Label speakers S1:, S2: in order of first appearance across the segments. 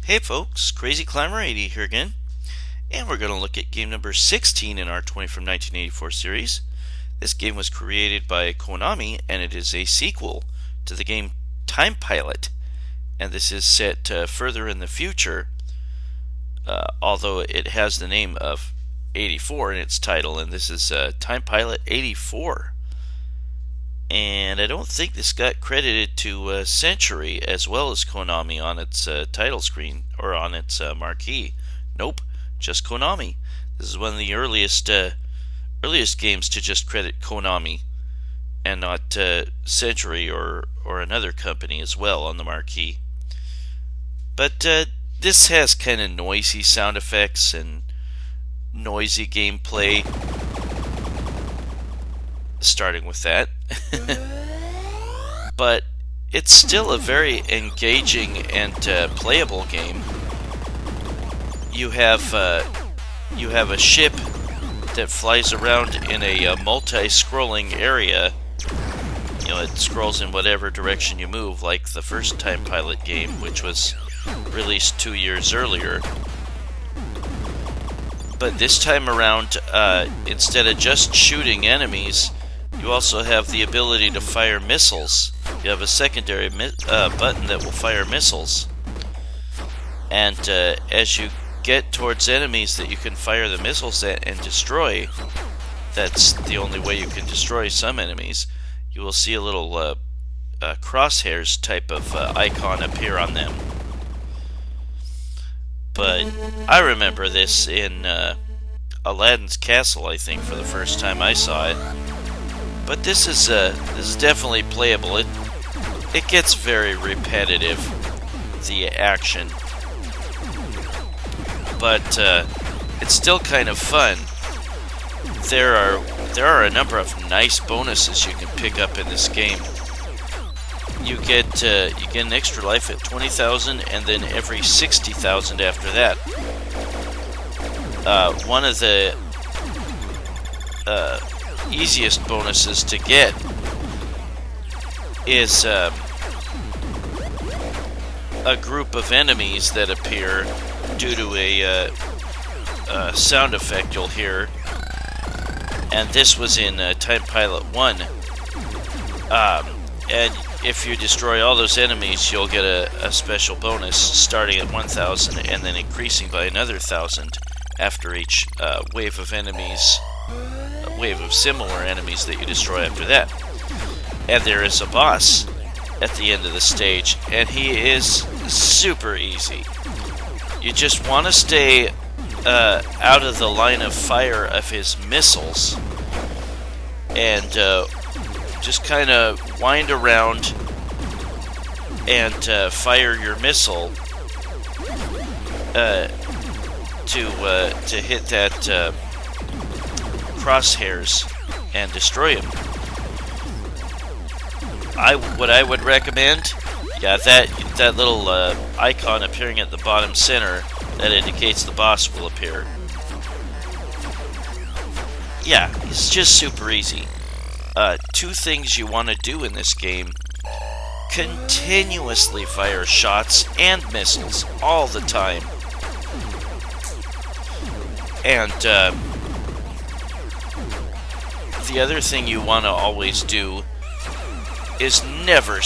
S1: Hey folks, Crazy Climber 80 here again, and we're going to look at game number 16 in our 20 from 1984 series. This game was created by Konami, and it is a sequel to the game Time Pilot, and this is set further in the future, although it has the name of 84 in its title, and this is Time Pilot 84. And I don't think this got credited to Century as well as Konami on its title screen or on its marquee. Nope, just Konami. This is one of the earliest games to just credit Konami and not Century or another company as well on the marquee. But this has kind of noisy sound effects and noisy gameplay. Starting with that. But it's still a very engaging and playable game. You have a ship that flies around in a multi-scrolling area. You know, it scrolls in whatever direction you move, like the first Time Pilot game, which was released 2 years earlier. But this time around, instead of just shooting enemies, you also have the ability to fire missiles. You have a secondary button that will fire missiles. And as you get towards enemies that you can fire the missiles at and destroy, that's the only way you can destroy some enemies, you will see a little crosshairs type of icon appear on them. But I remember this in Aladdin's Castle, I think, for the first time I saw it. But this is definitely playable. It gets very repetitive, the action, but it's still kind of fun. There are a number of nice bonuses you can pick up in this game. You get an extra life at 20,000, and then every 60,000 after that. One of the easiest bonuses to get is a group of enemies that appear due to a sound effect you'll hear, and this was in Time Pilot 1. And if you destroy all those enemies, you'll get a special bonus starting at 1,000 and then increasing by another 1,000 after each wave of enemies. A wave of similar enemies that you destroy after that. And there is a boss at the end of the stage, and he is super easy. You just want to stay out of the line of fire of his missiles, and just kind of wind around and fire your missile to hit that crosshairs and destroy him. What I would recommend, that little icon appearing at the bottom center that indicates the boss will appear. Yeah, it's just super easy. Two things you want to do in this game: continuously fire shots and missiles all the time, and the other thing you want to always do is never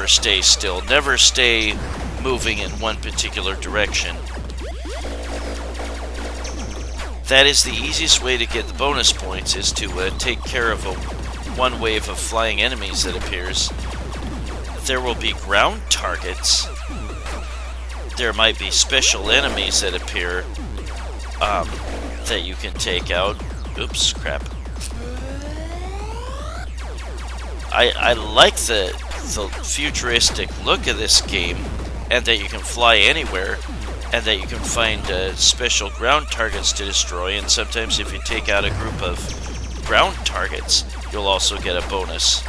S1: stay still, never stay moving in one particular direction. That is the easiest way to get the bonus points, is to take care of one wave of flying enemies that appears. There will be ground targets. There might be special enemies that appear that you can take out. Oops, crap. I like the futuristic look of this game, and that you can fly anywhere, and that you can find special ground targets to destroy, and sometimes if you take out a group of ground targets, you'll also get a bonus.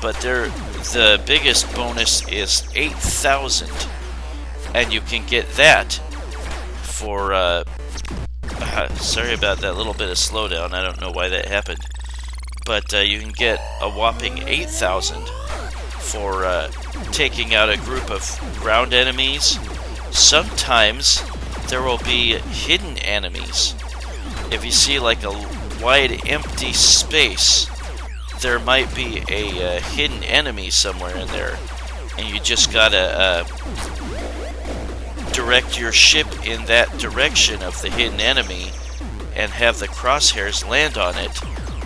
S1: But the biggest bonus is 8,000, and you can get that for, sorry about that little bit of slowdown, I don't know why that happened. But you can get a whopping 8,000 for taking out a group of ground enemies. Sometimes there will be hidden enemies. If you see like a wide empty space, there might be a hidden enemy somewhere in there, and you just gotta direct your ship in that direction of the hidden enemy and have the crosshairs land on it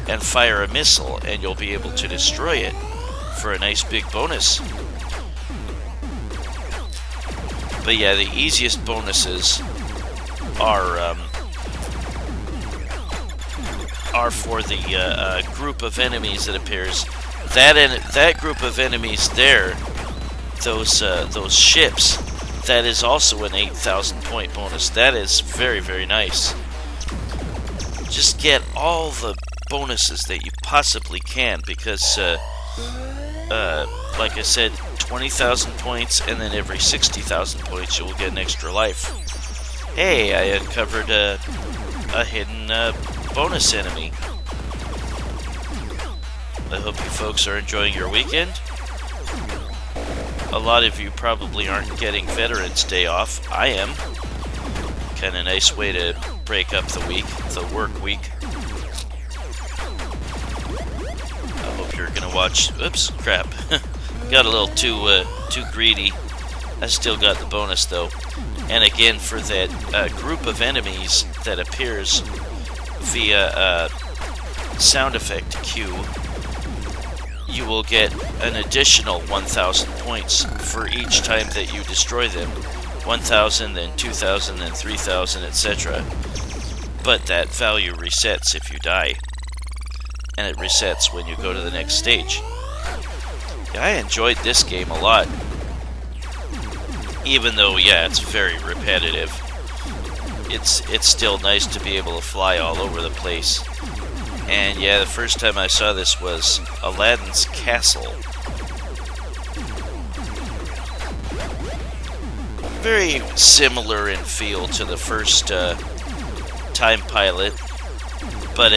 S1: and fire a missile, and you'll be able to destroy it for a nice big bonus. But yeah, the easiest bonuses are for the group of enemies that appears. That group of enemies there, those ships, that is also an 8,000 point bonus. That is very, very nice. Just get all the bonuses that you possibly can, because like I said, 20,000 points, and then every 60,000 points you will get an extra life. Hey, I uncovered a hidden bonus enemy. I hope you folks are enjoying your weekend. A lot of you probably aren't getting Veterans Day off. I am. Kind of nice way to break up the week, the work week. I hope you're gonna watch. Oops, crap. Got a little too greedy. I still got the bonus though. And again, for that group of enemies that appears via sound effect cue, you will get an additional 1,000 points for each time that you destroy them. 1,000, then 2,000, then 3,000, etc. But that value resets if you die. And it resets when you go to the next stage. Yeah, I enjoyed this game a lot. Even though, yeah, it's very repetitive. It's still nice to be able to fly all over the place. And yeah, the first time I saw this was Aladdin's Castle. Very similar in feel to the first Time Pilot, but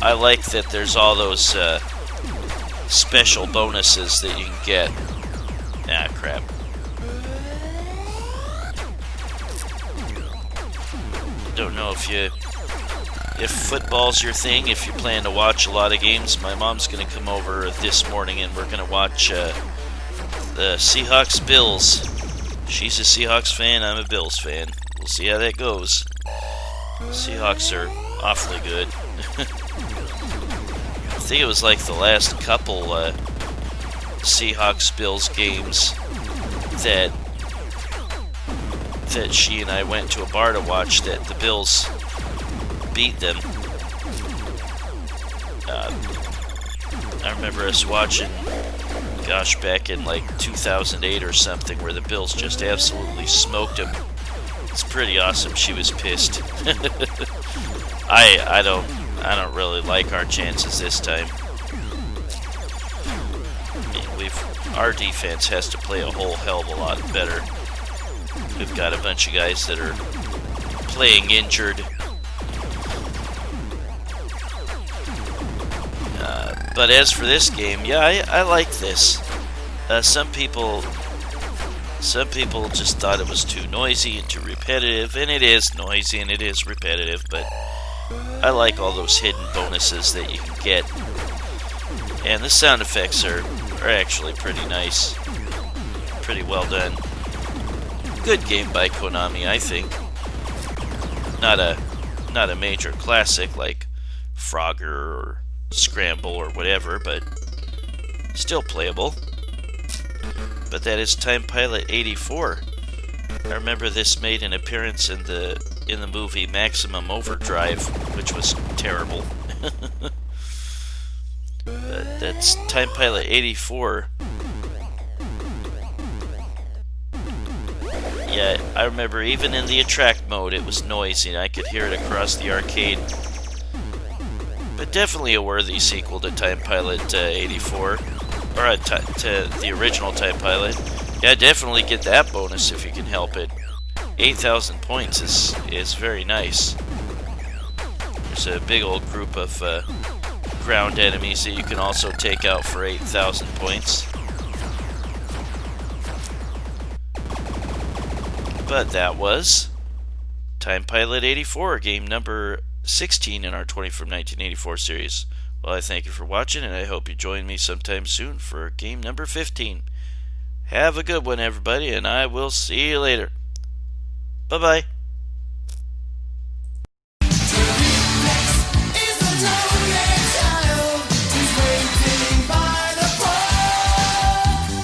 S1: I like that there's all those special bonuses that you can get. Ah, crap. Don't know if football's your thing, if you plan to watch a lot of games. My mom's going to come over this morning and we're going to watch the Seahawks-Bills. She's a Seahawks fan, I'm a Bills fan. We'll see how that goes. Seahawks are awfully good. I think it was like the last couple Seahawks-Bills games that she and I went to a bar to watch that the Bills beat them. I remember us watching, gosh, back in like 2008 or something, where the Bills just absolutely smoked them. It's pretty awesome. She was pissed. I don't really like our chances this time. I mean, our defense has to play a whole hell of a lot better. We've got a bunch of guys that are playing injured. But as for this game, yeah, I like this. Some people just thought it was too noisy and too repetitive, and it is noisy and it is repetitive, but I like all those hidden bonuses that you can get. And the sound effects are actually pretty nice. Pretty well done. Good game by Konami, I think. Not a major classic like Frogger or Scramble or whatever, but still playable. But that is Time Pilot 84. I remember this made an appearance in the movie Maximum Overdrive, which was terrible. But that's Time Pilot 84. Yeah, I remember even in the attract mode it was noisy. I could hear it across the arcade. But definitely a worthy sequel to Time Pilot 84. Or to the original Time Pilot. Yeah, definitely get that bonus if you can help it. 8,000 points is very nice. There's a big old group of ground enemies that you can also take out for 8,000 points. But that was Time Pilot 84, game number 16 in our 20 from 1984 series. Well, I thank you for watching, and I hope you join me sometime soon for game number 15. Have a good one, everybody, and I will see you later. Bye-bye.